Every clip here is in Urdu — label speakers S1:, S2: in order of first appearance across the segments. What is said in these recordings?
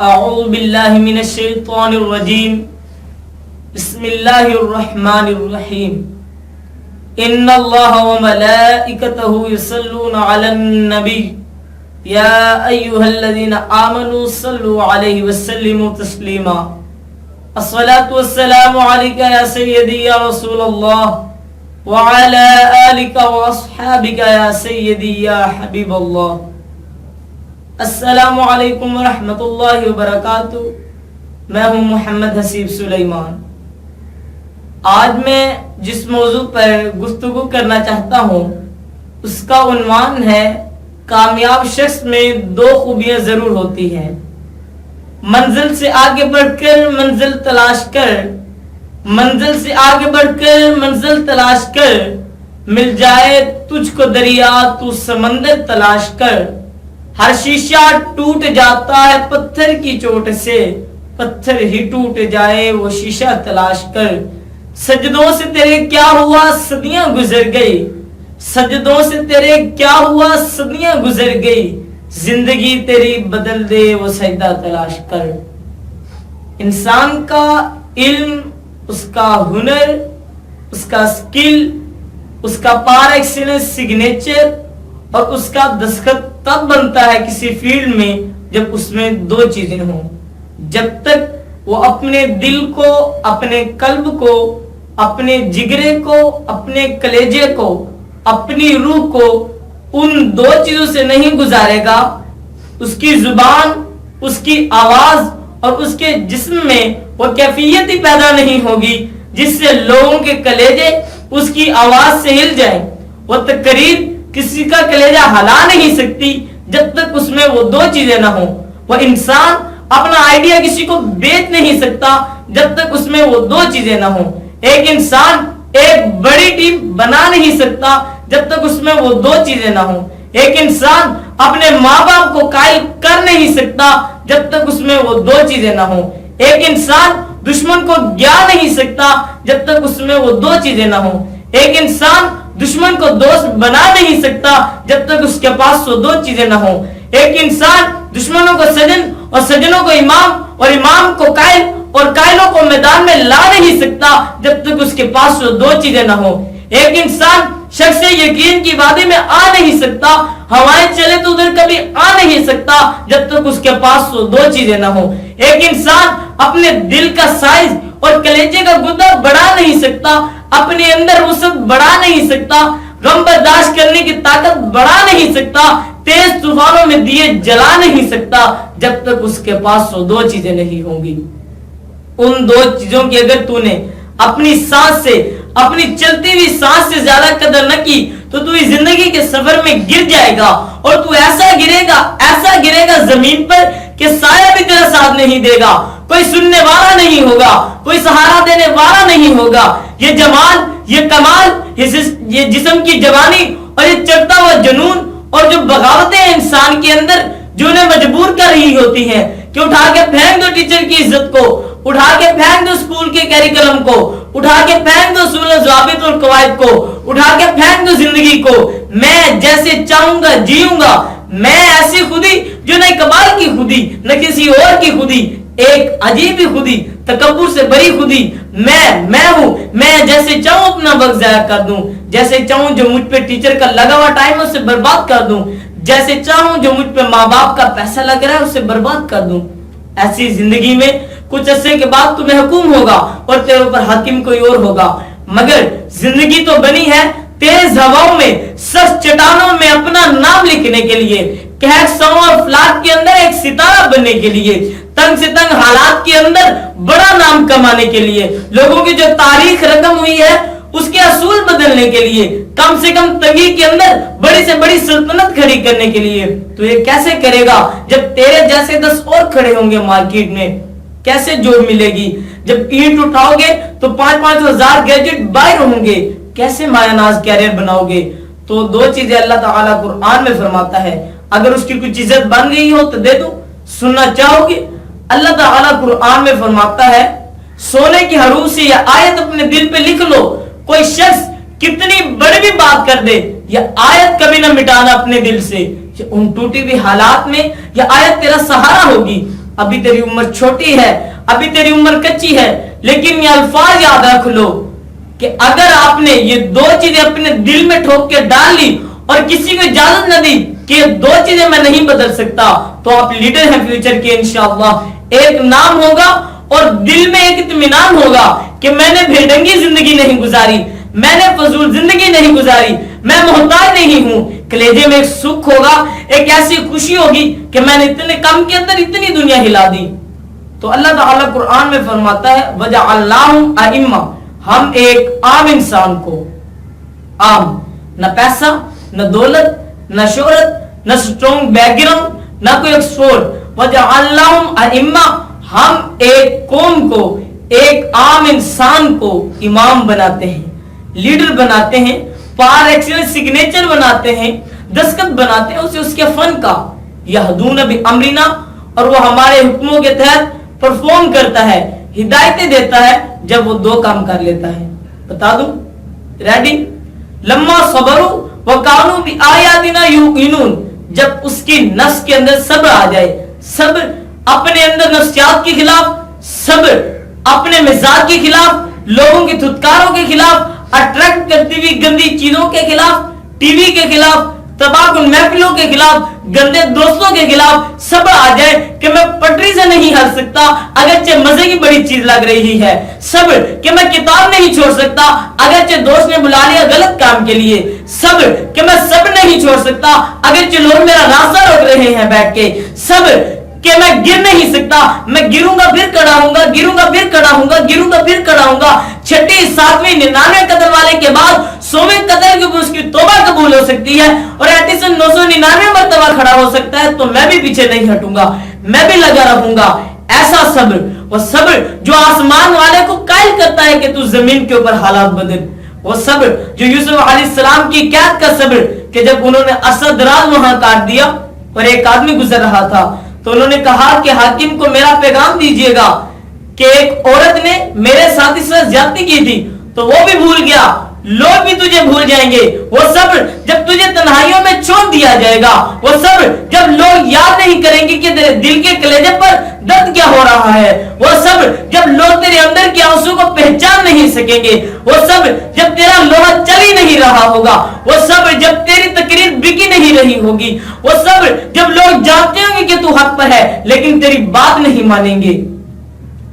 S1: اعوذ باللہ من الشیطان الرجیم بسم اللہ الرحمن الرحیم ان اللہ وملائکتہ یصلون علی النبی یا ایہا الذین آمنوا صلوا علیہ وسلموا تسلیما الصلاة والسلام علیک یا سیدی یا رسول اللہ وعلی آلک واصحابک یا سیدی یا حبیب اللہ. السلام علیکم ورحمۃ اللہ وبرکاتہ. میں ہوں محمد حسیب سلیمان. آج میں جس موضوع پر گفتگو کرنا چاہتا ہوں اس کا عنوان ہے کامیاب شخص میں دو خوبیاں ضرور ہوتی ہیں. منزل سے آگے بڑھ کر منزل تلاش کر، منزل سے آگے بڑھ کر منزل تلاش کر، مل جائے تجھ کو دریا تو سمندر تلاش کر. ہر شیشہ ٹوٹ جاتا ہے پتھر کی چوٹ سے، پتھر ہی ٹوٹ جائے وہ شیشہ تلاش کر. سجدوں سے تیرے کیا ہوا صدیاں گزر گئی، سجدوں سے تیرے کیا ہوا صدیاں گزر گئی. زندگی تیری بدل دے وہ سجدہ تلاش کر. انسان کا علم، اس کا ہنر، اس کا سکل، اس کا پار ایکسیلنس سگنیچر اور اس کا دستخط تب بنتا ہے کسی فیلڈ میں جب اس میں دو چیزیں ہوں. جب تک وہ اپنے دل کو، اپنے قلب کو، اپنے جگرے کو، اپنے کلیجے کو، اپنی روح کو ان دو چیزوں سے نہیں گزارے گا، اس کی زبان، اس کی آواز اور اس کے جسم میں وہ کیفیت ہی پیدا نہیں ہوگی جس سے لوگوں کے کلیجے اس کی آواز سے ہل جائیں. وہ تقریر کسی کا کلیجہ ہلا نہیں سکتی جب تک اس میں وہ دو چیزیں نہ ہوں. وہ انسان اپنا آئیڈیا کسی کو بیچ نہیں سکتا جب تک اس میں وہ دو چیزیں نہ ہوں. ایک انسان ایک بڑی ٹیم بنا نہیں سکتا جب تک اس میں وہ دو چیزیں نہ ہوں. ایک انسان اپنے ماں باپ کو قائل کر نہیں سکتا جب تک اس میں وہ دو چیزیں نہ ہوں. ایک انسان دشمن کو گیا نہیں سکتا جب تک اس میں وہ دو چیزیں نہ ہوں. ایک انسان دشمن کو دوست بنا نہیں سکتا جب تک اس کے پاس وہ دو چیزیں نہ ہوں. ایک انسان دشمنوں کو سجن اور سجنوں کو امام اور امام کو قائل اور قائلوں کو میدان میں لا نہیں سکتا جب تک اس کے پاس وہ دو چیزیں نہ ہوں. ایک انسان شخص یقین کی وادی میں آ نہیں سکتا، ہوائیں چلے تو ادھر کبھی آ نہیں سکتا جب تک اس کے پاس وہ دو چیزیں نہ ہوں. ایک انسان اپنے دل کا سائز اور کلیجے کا گدا بڑھا نہیں سکتا، اپنے اندر وسعت بڑھا نہیں سکتا، غم برداشت کرنے کی طاقت بڑھا نہیں سکتا، تیز طوفانوں میں دیے جلا نہیں سکتا جب تک اس کے پاس وہ دو چیزیں نہیں ہوں گی. ان دو چیزوں کی اگر تو نے اپنی سانس سے، اپنی چلتی ہوئی سانس سے زیادہ قدر نہ کی تو تو اس زندگی کے سفر میں گر جائے گا. اور تو ایسا گرے گا زمین پر کہ سایہ بھی تیرا ساتھ نہیں دے گا، کوئی سننے والا نہیں ہوگا، کوئی سہارا دینے والا نہیں ہوگا. یہ جمال، یہ کمال، یہ جسم کی جوانی اور یہ چڑھتا ہوا جنون اور جو بغاوتیں انسان کے اندر جو انہیں مجبور کر رہی ہوتی ہیں کہ اٹھا کے پھینک دو ٹیچر کی عزت کو، اٹھا کے پھینک دو اسکول کے کیریکلم کو، اٹھا کے پھینک دو اصول و ضوابط اور قواعد کو، اٹھا کے پھینک دو زندگی کو. میں جیسے چاہوں گا جیوں گا، میں ایسی خودی جو نہ کمال کی خودی نہ کسی اور کی خودی، ایک عجیب ہی خودی، تکبر سے بڑی خودی. میں ہوں، میں جیسے چاہوں اپنا وقت ضائع کر دوں، جیسے چاہوں جو مجھ پہ ٹیچر کا لگا ہوا ٹائم اسے برباد کر دوں، جیسے چاہوں جو مجھ پہ ماں باپ کا پیسہ لگ رہا ہے اسے برباد کر دوں. ایسی زندگی میں کچھ عرصے کے بعد تو محکوم ہوگا اور تیرے اوپر حاکم کوئی اور ہوگا. مگر زندگی تو بنی ہے تیز ہواؤں میں، سخت چٹانوں میں اپنا نام لکھنے کے لیے، کہکشاؤں اور افلاک کے اندر ایک ستارہ بننے کے لیے، تنگ سے تنگ حالات کے اندر بڑا نام کمانے کے لیے، لوگوں کی جو تاریخ رقم ہوئی ہے اس کے اصول بدلنے کے لیے، کم سے کم تنگی کے اندر بڑی سے بڑی سلطنت کھڑی کرنے کے لیے. تو یہ کیسے کرے گا جب تیرے جیسے 10 اور کھڑے ہوں گے مارکیٹ میں؟ کیسے جوب ملے گی جب اینٹ اٹھاؤ گے تو 5-5 ہزار گیجٹ باہر ہوں گے؟ کیسے مایا ناز کیریئر بناؤ گے؟ تو دو چیزیں اللہ تعالیٰ قرآن میں فرماتا ہے، اگر اس کی کچھ عزت بن گئی ہو تو دے دو. سننا چاہو گے؟ اللہ تعالیٰ قرآن میں فرماتا ہے سونے کی حروف سے یہ آیت اپنے دل پہ لکھ لو، کوئی شخص کتنی بڑی بھی بات کر دے یہ آیت کبھی نہ مٹانا اپنے دل سے. ان ٹوٹی ہوئی حالات میں یہ آیت تیرا سہارا ہوگی. ابھی تیری عمر چھوٹی ہے, ابھی تیری عمر کچی ہے, لیکن یہ الفاظ یاد رکھ لو کہ اگر آپ نے یہ دو چیزیں اپنے دل میں ٹھوک کے ڈال لی اور کسی کو اجازت نہ دی کہ یہ دو چیزیں میں نہیں بدل سکتا, تو آپ لیڈر ہیں فیوچر کے انشاءاللہ. ایک نام ہوگا اور دل میں ایک اطمینان ہوگا کہ میں نے بھیڑنگی زندگی نہیں گزاری, میں نے فضول زندگی نہیں گزاری, میں محتاج نہیں ہوں. کلیجے میں ایک سکھ ہوگا, ایک ایسی خوشی ہوگی کہ میں نے اتنے کم کے اندر اتنی دنیا ہلا دی. تو اللہ تعالیٰ قرآن میں فرماتا ہے وَجَعَلْنَاهُمْ أَئِمَّةً, ہم ایک عام انسان کو, عام, نہ پیسہ, نہ دولت, نہ شہرت, نہ سٹرونگ بیک گراؤنڈ, نہ کوئی ایکسپورٹ, وَجَعَلْنَاهُمْ أَئِمَّةً, ہم ایک قوم کو, ایک عام انسان کو امام بناتے ہیں, لیڈر بناتے ہیں, پار ایکسیلنس سگنیچر بناتے ہیں, دستخط بناتے ہیں اسے اس کے فن کا. یہدون بامرنا, اور وہ ہمارے حکموں کے تحت پرفارم کرتا ہے, ہدایتیں دیتا ہے جب وہ دو کام کر لیتا ہے. بتا دوں, ریڈی, لما صبروا وکانوا بآیاتنا یوقنون, جب اس کی نفس کے اندر صبر آ جائے, صبر اپنے اندر نفسیات کے خلاف, صبر اپنے مزاج کے خلاف, لوگوں کی دھتکاروں کے خلاف, اٹریکٹ کرتی ہوئی گندی چیزوں کے خلاف, ٹی وی کے خلاف, تباہ کن محفلوں کے خلاف, گندے دوستوں کے خلاف صبر آ جائے کہ میں پٹری سے نہیں ہٹ سکتا اگرچہ مزے کی بڑی چیز لگ رہی ہے, صبر کہ میں کتاب نہیں چھوڑ سکتا اگرچہ دوست نے بلا لیا غلط کام کے لیے, صبر کہ میں صبر نہیں چھوڑ سکتا اگرچہ لوگ میرا راستہ روک رہے ہیں بیٹھ کے, صبر کہ میں گر نہیں سکتا, میں گروں گا پھر کھڑا ہوں گا, گروں گا پھر کھڑا ہوں گا, گروں گا پھر کھڑا ہوں گا. 6, 7, 99 قتل والے کے بعد 100ویں قتل کے اوپر اس کی توبہ قبول ہو سکتی ہے اور ایڈیسن 999 مرتبہ کھڑا ہو سکتا ہے, تو میں بھی پیچھے نہیں ہٹوں گا, میں بھی لگا رہوں گا. ایسا صبر, وہ صبر جو آسمان والے کو قائل کرتا ہے کہ تو زمین کے اوپر حالات بدل, وہ صبر جو یوسف علیہ السلام کی قید کا صبر کہ جب انہوں نے اسد راز وہاں کاٹ دیا اور ایک آدمی گزر رہا تھا تو انہوں نے کہا کہ حاکم کو میرا پیغام دیجئے گا کہ ایک عورت نے میرے ساتھ اس طرح زیادتی کی تھی, تو وہ بھی بھول گیا, لوگ بھی تجھے بھول جائیں گے. وہ صبر جب تجھے تنہائیوں میں چھوڑ دیا جائے گا, وہ صبر جب لوگ یاد نہیں کریں گے کہ تیرے دل کے کلیجے پر درد کیا ہو رہا ہے, وہ صبر جب لوگ تیرے اندر کے آنسو کو پہچان نہیں سکیں گے, وہ صبر جب تیرا لوہا چل ہی نہیں رہا ہوگا, وہ صبر جب تیری تقریر بکی نہیں رہی ہوگی, وہ صبر جب لوگ جانتے ہوں گے کہ تو حق پر ہے لیکن تیری بات نہیں مانیں گے.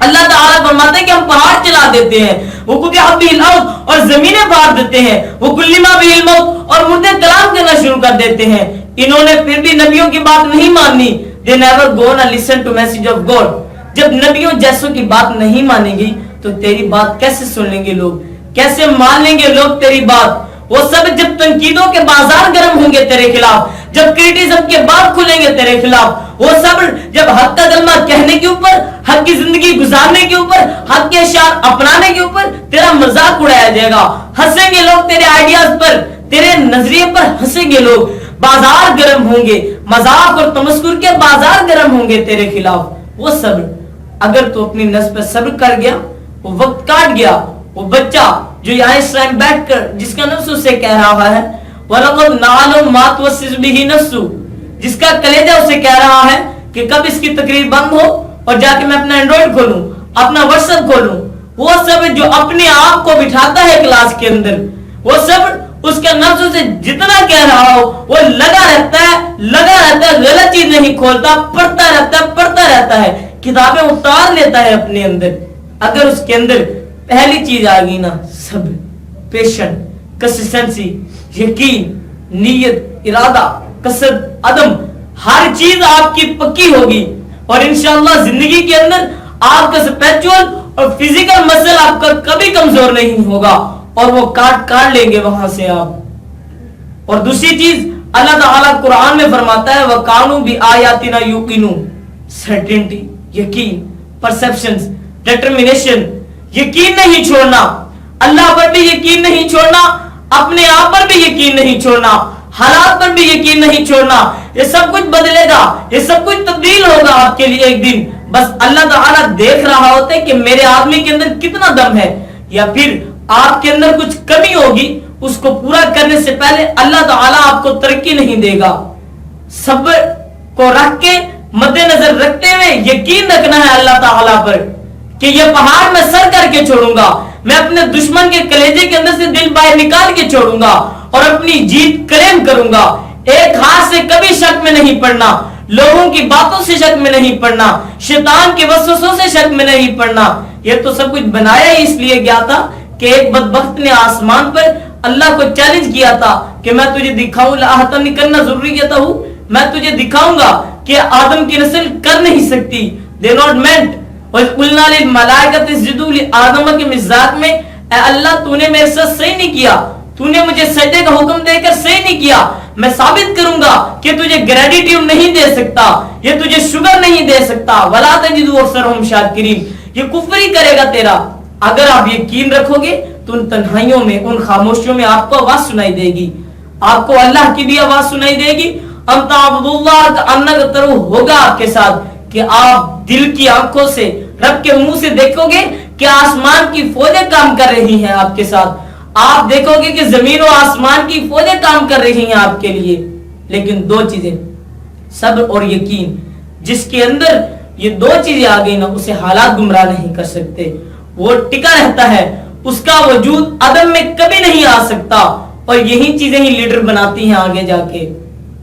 S1: اللہ تعالیٰ فرماتے ہیں کہ ہم پہاڑ چلا دیتے ہیں, وہ قطعت بہ الارض, اور زمینیں پھاڑ دیتے ہیں, وہ کلما بہ الموت, اور مردے کلام کرنا شروع کر دیتے ہیں. انہوں نے پھر بھی نبیوں کی بات نہیں مانی. They never gonna listen to message of God. جب نبیوں جیسوں کی بات نہیں مانیں گی تو تیری بات کیسے سن لیں گے لوگ, کیسے مان لیں گے لوگ تیری بات. وہ سب جب تنقیدوں کے بازار گرم ہوں گے تیرے خلاف, جب کرٹیزم کے باب کھلیں گے تیرے خلاف, وہ صبر جب حق کا کلمہ کہنے کے اوپر, حق کی زندگی گزارنے کے اوپر, حق کے اشعار اپنانے کے اوپر تیرا مذاق اڑایا جائے گا, ہنسیں گے لوگ تیرے آئیڈیاز پر, تیرے نظریے پر ہنسیں گے لوگ, بازار گرم ہوں گے, مذاق اور تمسخر کے بازار گرم ہوں گے تیرے خلاف. وہ صبر اگر تو اپنی نفس پر صبر کر گیا, وہ وقت کاٹ گیا, وہ بچہ جو یہاں اس ٹائم بیٹھ کر جس کا نفس اسے کہہ رہا ہے وَلَقَدْ نَعْلَمُ مَا تُوَسْوِسُ بِهِ نَفْسُهُ, جس کا کلیجہ اسے کہہ رہا ہے کہ کب اس کی تقریر بند ہو اور جا کے میں اپنا اینڈرائڈ کھولوں, اپنا واٹس ایپ کھولوں. وہ سب جو اپنے آپ کو بٹھاتا ہے کلاس کے اندر, وہ سب اس کا نفس اسے جتنا کہہ رہا ہو وہ لگا رہتا ہے, غلط چیز نہیں کھولتا, پڑھتا رہتا ہے, کتابیں اتار لیتا ہے اپنے اندر. اگر اس کے اندر پہلی چیز آ گئی نا, صبر, پیشن, کنسسٹنسی, یقین, نیت, ارادہ, قصد, عدم, ہر چیز آپ کی پکی ہوگی اور انشاءاللہ زندگی کے اندر آپ کا اسپریچول اور فزیکل مسل آپ کا کبھی کمزور نہیں ہوگا اور وہ کاٹ لیں گے وہاں سے آپ. اور دوسری چیز اللہ تعالیٰ قرآن میں فرماتا ہے وَقَانُوا بِآیَاتِنَا یُوقِنُونَ, سرٹنٹی, یقین, پرسپشنز, ڈٹرمنیشن, یقین نہیں چھوڑنا, اللہ پر بھی یقین نہیں چھوڑنا, اپنے آپ پر بھی یقین نہیں چھوڑنا, حالات پر بھی یقین نہیں چھوڑنا. یہ سب کچھ بدلے گا, یہ سب کچھ تبدیل ہوگا آپ کے لیے ایک دن. بس اللہ تعالیٰ دیکھ رہا ہوتا ہے کہ میرے آدمی کے اندر کتنا دم ہے, یا پھر آپ کے اندر کچھ کمی ہوگی, اس کو پورا کرنے سے پہلے اللہ تعالیٰ آپ کو ترقی نہیں دے گا. صبر کو رکھ کے مد نظر رکھتے ہوئے یقین رکھنا ہے اللہ تعالیٰ پر کہ یہ پہاڑ میں سر کر کے چھوڑوں گا, میں اپنے دشمن کے کلیجے کے اندر سے دل باہر نکال کے چھوڑوں گا اور اپنی جیت کلیم کروں گا. ایک ہاتھ سے کبھی شک میں نہیں پڑنا, لوگوں کی باتوں سے شک میں نہیں پڑنا, شیطان کے وسوسوں سے شک میں نہیں پڑنا. یہ تو سب کچھ بنایا ہی اس لیے گیا تھا کہ ایک بدبخت نے آسمان پر اللہ کو چیلنج کیا تھا کہ میں تجھے دکھاؤں, لاحتن کرنا ضروری کہتا ہوں, میں تجھے دکھاؤں گا کہ آدم کی نسل کر نہیں سکتی. They not meant وَقُلْنَا لِلْمَلَائِكَةِ اسْجُدُوا لِآدَمَ کے مزاج میں, اے اللہ تو نے میرے ساتھ صحیح نہیں کیا, تو نے مجھے سجدے کا حکم دے کر صحیح نہیں کیا. میں ثابت کروں گا کہ تجھے گریٹیٹیوڈ نہیں دے سکتا, یہ تجھے شگر نہیں دے سکتا. وَلَا تَجِدُوا أَكْثَرَهُمْ شَاكِرِينَ, یہ کفر ہی کرے گا تیرا. اگر آپ یقین رکھو گے تو ان تنہائیوں میں, ان خاموشیوں میں آپ کو آواز سنائی دے گی, آپ کو اللہ کی بھی آواز سنائی دے گی. أَن تَعْبُدُوا اللَّهَ كَأَنَّكَ تَرَاهُ ہوگا آپ کے ساتھ کہ آپ دل کی آنکھوں سے, رب کے منہ سے دیکھو گے کہ آسمان کی فوجیں کام کر رہی ہیں آپ کے ساتھ. آپ دیکھو گے کہ زمین و آسمان کی فوجیں کام کر رہی ہیں آپ کے لیے. لیکن دو چیزیں, صبر اور یقین, جس کے اندر یہ دو چیزیں آ گئی نا, اسے حالات گمراہ نہیں کر سکتے. وہ ٹکا رہتا ہے, اس کا وجود عدم میں کبھی نہیں آ سکتا. اور یہی چیزیں ہی لیڈر بناتی ہیں آگے جا کے.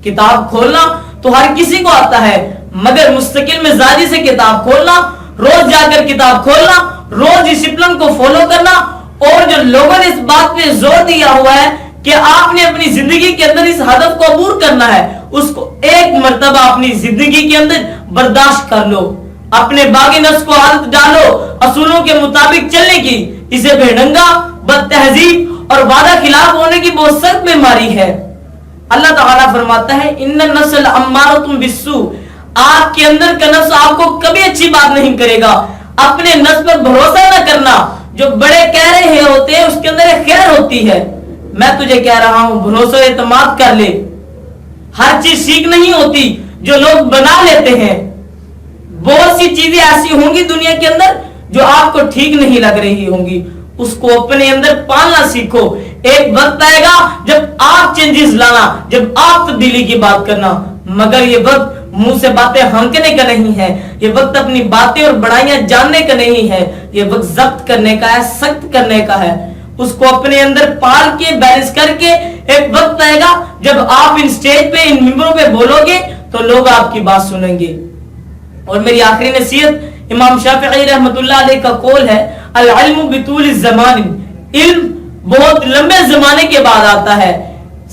S1: کتاب کھولنا تو ہر کسی کو آتا ہے, مگر مستقل مزاجی سے کتاب کھولنا, روز جا کر کتاب کھولنا, روز ڈسپلن کو فالو کرنا. اور جو لوگوں نے اس بات پہ زور دیا ہوا ہے کہ آپ نے اپنی زندگی کے اندر اس ہدف کو عبور کرنا ہے, اس کو ایک مرتبہ اپنی زندگی کے اندر برداشت کر لو. اپنے باغی نفس کو عادت ڈالو اصولوں کے مطابق چلنے کی. اسے بے ڈنگا, بد تہذیب اور وعدہ خلاف ہونے کی بہت سخت بیماری ہے. اللہ تعالیٰ فرماتا ہے ان النفس لامارۃ بالسوء, آپ کے اندر کا نفس آپ کو کبھی اچھی بات نہیں کرے گا. اپنے نفس پر بھروسہ نہ کرنا, جو بڑے کہہ رہے ہوتے ہیں اس کے اندر ایک خیر ہوتی ہے. میں تجھے کہہ رہا ہوں بھروسہ اعتماد کر لے. ہر چیز سیکھ نہیں ہوتی جو لوگ بنا لیتے ہیں. بہت سی چیزیں ایسی ہوں گی دنیا کے اندر جو آپ کو ٹھیک نہیں لگ رہی ہوں گی, اس کو اپنے اندر پالنا سیکھو. ایک وقت آئے گا جب آپ چینجز لانا, جب آپ تبدیلی کی بات کرنا, مگر یہ وقت منہ سے باتیں ہنکنے کا نہیں ہے. یہ وقت اپنی باتیں اور بڑائیاں جاننے کا نہیں ہے. یہ وقت ضبط کرنے کا ہے, سخت کرنے کا ہے. اس کو اپنے اندر پال کے بیلنس کر کے ایک وقت آئے گا جب آپ ان سٹیج پہ, ان ممبروں پہ بولو گے تو لوگ آپ کی بات سنیں گے. اور میری آخری نصیحت امام شافعی رحمۃ اللہ علیہ کا قول ہے, العلم بطول الزمان, علم بہت لمبے زمانے کے بعد آتا ہے.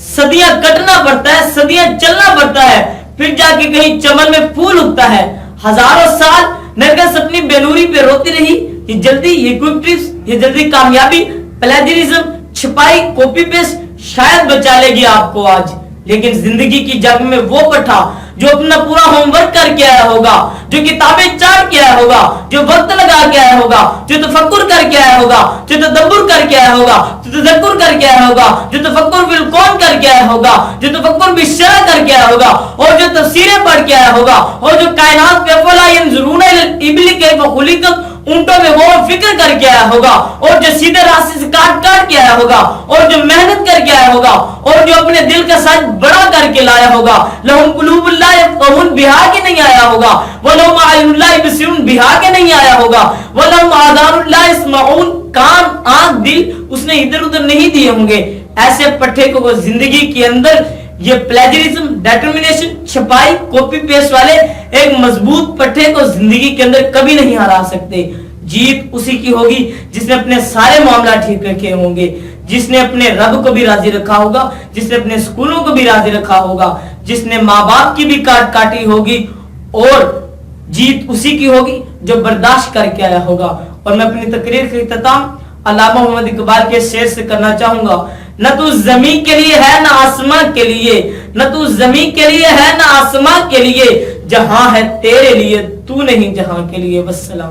S1: صدیاں کٹنا پڑتا ہے, صدیاں چلنا پڑتا ہے, پھر جا کے کہیں چمن میں پھول اگتا ہے. ہزاروں سال نرگس اپنی بینوری پہ روتی رہی, یہ جلدی, یہ کوئک ٹرپس, یہ جلدی کامیابی, پلیجرزم, چھپائی, کاپی پیسٹ شاید بچا لے گی آپ کو آج. لیکن زندگی کی جنگ میں وہ پٹھا جو اپنا پورا ہوم ورک کر کے آیا ہوگا, جو کتابیں چاٹ کے آیا ہوگا, جو وقت لگا کے آیا ہوگا, جو تفکر کر کے آیا ہوگا, جو تدبر کر کے آیا ہوگا, جو تذکر کر کے آیا ہوگا, جو تفکر بالکون کر کے آیا ہوگا, جو تفکر بالشرع کر کے آیا ہوگا, اور جو تفسیریں پڑھ کے آیا ہوگا, اور جو کائنات پہ افلا ینظرون الی الابل کیف خلقت, اونٹوں میں وہ فکر کر کے آیا ہوگا, اور جو سیدھے راستے سے کاٹ کے آیا ہوگا, اور جو محنت کر کے آیا ہوگا, اور جو اپنے دل کا سچ بڑا کر کے لایا ہوگا. لہم قلوب لا یفقہون بہا کے نہیں آیا ہوگا, ولہم اعین لا یبصرون بہا کے نہیں آیا ہوگا, ولہم آذان لا یسمعون, کان, آنکھ, دل اس نے ادھر ادھر نہیں دیے ہوں گے. ایسے پٹھے کو زندگی کے اندر یہ پلیجرزم, ڈیٹرمنیشن, چھپائی, کاپی پیسٹ والے ایک مضبوط پٹھے کو زندگی کے اندر کبھی نہیں ہرا سکتے. جیت اسی کی ہوگی جس نے اپنے سارے معاملات ٹھیک رکھے ہوں گے, جس نے اپنے رب کو بھی راضی رکھا ہوگا, جس نے اپنے سکولوں کو بھی راضی رکھا ہوگا, جس نے ماں باپ کی بھی کاٹی ہوگی. اور جیت اسی کی ہوگی جو برداشت کر کے آیا ہوگا. اور میں اپنی تقریر کا اختتام علامہ محمد اقبال کے شعر سے کرنا چاہوں گا. نہ تو زمین کے لیے ہے نہ آسمان کے لیے, نہ تو زمین کے لیے ہے نہ آسمان کے لیے, جہاں ہے تیرے لیے, تو نہیں جہاں کے لیے. والسلام.